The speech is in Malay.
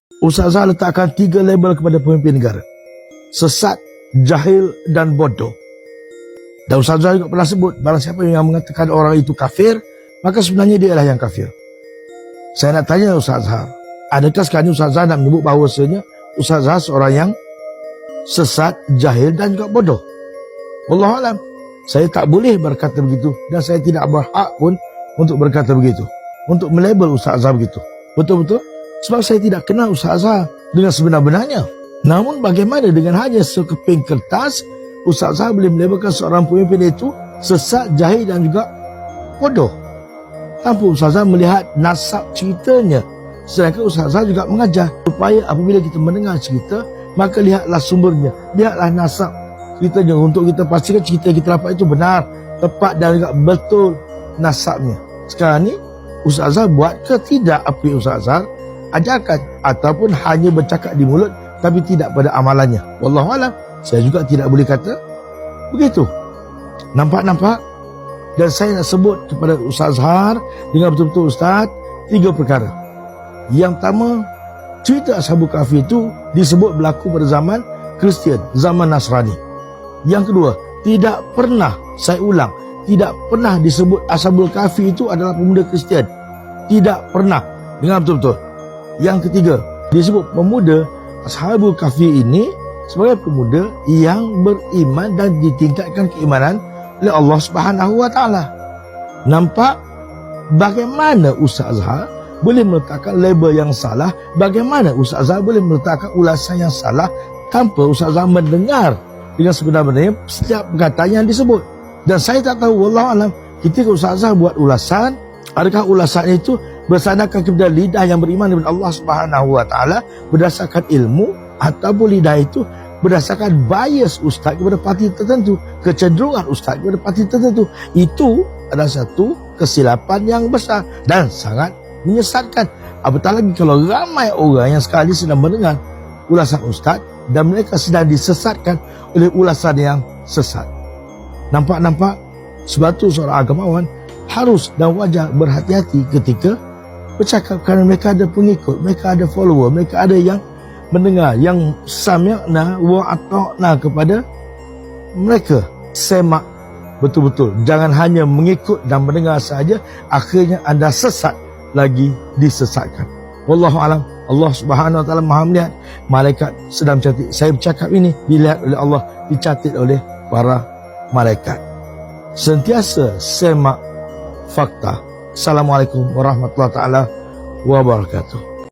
Ustaz Azhar letakkan 3 label kepada pemimpin negara: sesat, jahil dan bodoh. Dan Ustaz Azhar juga pernah sebut, barang siapa yang mengatakan orang itu kafir, maka sebenarnya dia lah yang kafir. Saya nak tanya Ustaz Azhar, adakah sekarang Ustaz Azhar nak menyebut bahawasanya Ustaz Azhar seorang yang sesat, jahil dan juga bodoh? Wallahualam, saya tak boleh berkata begitu dan saya tidak berhak pun untuk berkata begitu, untuk melabel Ustaz Azhar begitu. Betul-betul sebab saya tidak kenal Ustaz Azhar dengan sebenar-benarnya. Namun bagaimana dengan hanya sekeping kertas Ustaz Azhar boleh melabelkan seorang pemimpin itu sesat, jahil dan juga bodoh, tanpa Ustaz Azhar melihat nasab ceritanya. Sedangkan Ustaz Azhar juga mengajar supaya apabila kita mendengar cerita, maka lihatlah sumbernya, lihatlah nasab ceritanya untuk kita pastikan cerita yang kita dapat itu benar, tepat dan juga betul nasabnya. Sekarang ni Ustaz Azhar buat ke tidak apa yang Ustaz Azhar ajarkan, ataupun hanya bercakap di mulut tapi tidak pada amalannya? Wallahualam, saya juga tidak boleh kata begitu. Nampak? Dan saya nak sebut kepada Ustaz Azhar dengan betul-betul Ustaz 3 perkara. Yang pertama, cerita Ashabul Kahfi itu disebut berlaku pada zaman Kristian, zaman Nasrani. Yang kedua, tidak pernah, saya ulang, tidak pernah disebut Ashabul Kahfi itu adalah pemuda Kristian. Tidak pernah. Dengar betul-betul. Yang ketiga, disebut pemuda Ashabul Kahfi ini sebagai pemuda yang beriman dan ditingkatkan keimanan oleh Allah Subhanahu wa taala. Nampak bagaimana Ustaz Azhar boleh meletakkan label yang salah, bagaimana Ustaz Azhar boleh meletakkan ulasan yang salah tanpa Ustaz Azhar mendengar dengan sebenar-benarnya setiap perkataan yang disebut. Dan saya tak tahu, wallahualam, ketika Ustaz Azhar buat ulasan, adakah ulasan itu bersandarkan kepada lidah yang beriman kepada Allah Subhanahu wa taala berdasarkan ilmu, ataupun lidah itu berdasarkan bias ustaz kepada parti tertentu, kecenderungan ustaz kepada parti tertentu. Itu adalah satu kesilapan yang besar dan sangat menyesatkan. Apatah lagi kalau ramai orang yang sekali sedang mendengar ulasan ustaz dan mereka sedang disesatkan oleh ulasan yang sesat. Nampak? Sebab itu seorang agamawan harus dan wajar berhati-hati ketika bercakap, kerana mereka ada pengikut, mereka ada follower, mereka ada yang mendengar, yang sami'na wa ata'na kepada mereka. Semak betul-betul, jangan hanya mengikut dan mendengar saja, akhirnya anda sesat lagi disesatkan. Wallahu alam. Allah Subhanahu wa taala Maha melihat, malaikat sedang mencatat. Saya bercakap ini dilihat oleh Allah, dicatat oleh para malaikat. Sentiasa semak fakta. Assalamualaikum warahmatullahi taala wabarakatuh.